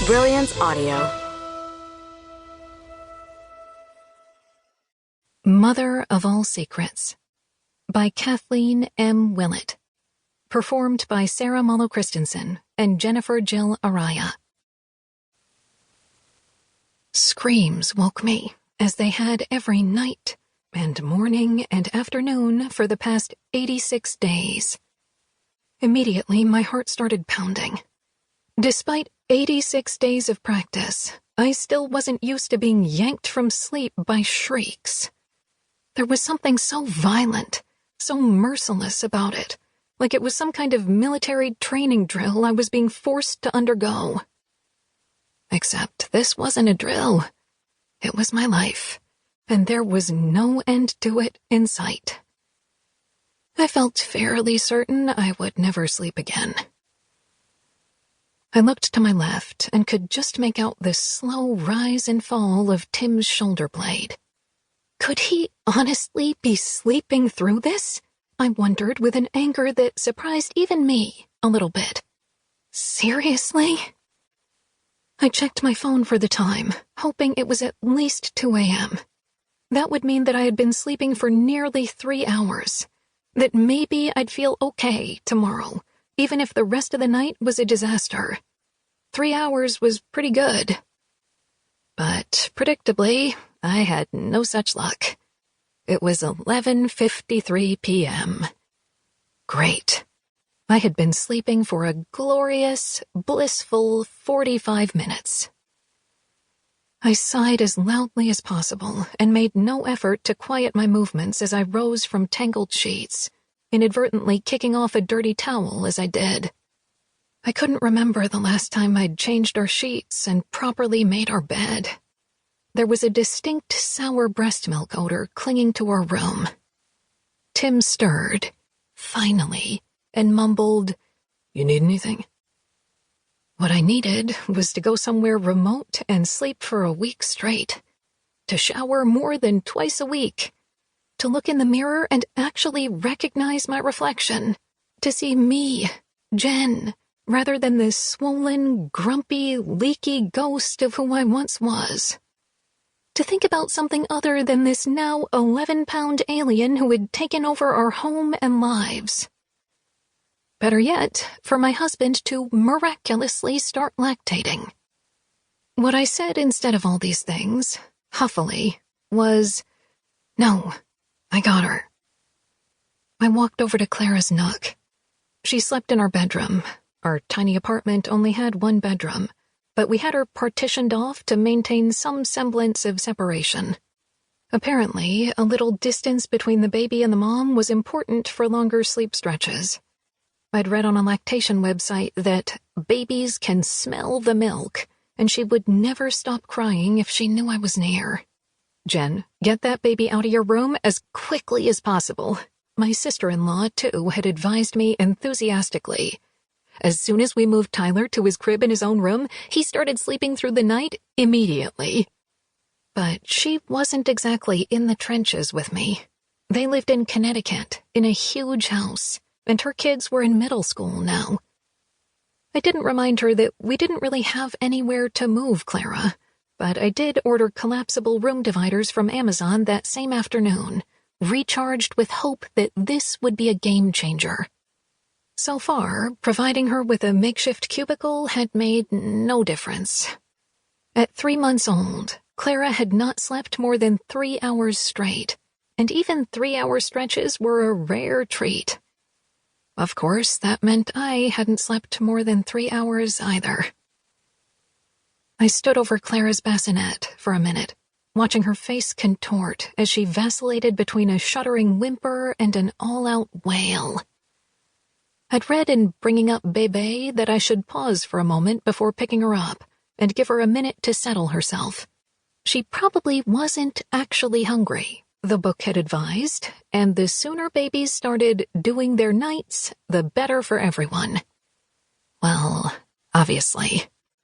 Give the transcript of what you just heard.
Brilliance Audio. Mother of All Secrets by Kathleen M. Willett. Performed by Sarah Malo Christensen and Jennifer Jill Araya. Screams woke me, as they had every night and morning and afternoon for the past 86 days. Immediately, my heart started pounding. Despite 86 days of practice, I still wasn't used to being yanked from sleep by shrieks. There was something so violent, so merciless about it, like it was some kind of military training drill I was being forced to undergo. Except this wasn't a drill. It was my life, and there was no end to it in sight. I felt fairly certain I would never sleep again. I looked to my left and could just make out the slow rise and fall of Tim's shoulder blade. Could he honestly be sleeping through this? I wondered with an anger that surprised even me a little bit. Seriously? I checked my phone for the time, hoping it was at least 2 a.m. That would mean that I had been sleeping for nearly 3 hours. That maybe I'd feel okay tomorrow, even if the rest of the night was a disaster. 3 hours was pretty good. But, predictably, I had no such luck. It was 11:53 p.m. Great. I had been sleeping for a glorious, blissful 45 minutes. I sighed as loudly as possible and made no effort to quiet my movements as I rose from tangled sheets, inadvertently kicking off a dirty towel as I did. I couldn't remember the last time I'd changed our sheets and properly made our bed. There was a distinct sour breast milk odor clinging to our room. Tim stirred, finally, and mumbled, "You need anything?" What I needed was to go somewhere remote and sleep for a week straight, to shower more than twice a week, to look in the mirror and actually recognize my reflection, to see me, Jenn, rather than this swollen, grumpy, leaky ghost of who I once was. To think about something other than this now 11-pound alien who had taken over our home and lives. Better yet, for my husband to miraculously start lactating. What I said instead of all these things, huffily, was, "No, I got her." I walked over to Clara's nook. She slept in our bedroom. Our tiny apartment only had one bedroom, but we had her partitioned off to maintain some semblance of separation. Apparently, a little distance between the baby and the mom was important for longer sleep stretches. I'd read on a lactation website that babies can smell the milk, and she would never stop crying if she knew I was near. "Jenn, get that baby out of your room as quickly as possible." My sister-in-law, too, had advised me enthusiastically. As soon as we moved Tyler to his crib in his own room, he started sleeping through the night immediately. But she wasn't exactly in the trenches with me. They lived in Connecticut, in a huge house, and her kids were in middle school now. I didn't remind her that we didn't really have anywhere to move Clara, but I did order collapsible room dividers from Amazon that same afternoon, recharged with hope that this would be a game changer. So far, providing her with a makeshift cubicle had made no difference. At 3 months old, Clara had not slept more than 3 hours straight, and even 3-hour stretches were a rare treat. Of course, that meant I hadn't slept more than 3 hours either. I stood over Clara's bassinet for a minute, watching her face contort as she vacillated between a shuddering whimper and an all-out wail. I'd read in Bringing Up Bebe that I should pause for a moment before picking her up and give her a minute to settle herself. She probably wasn't actually hungry, the book had advised, and the sooner babies started doing their nights, the better for everyone. Well, obviously.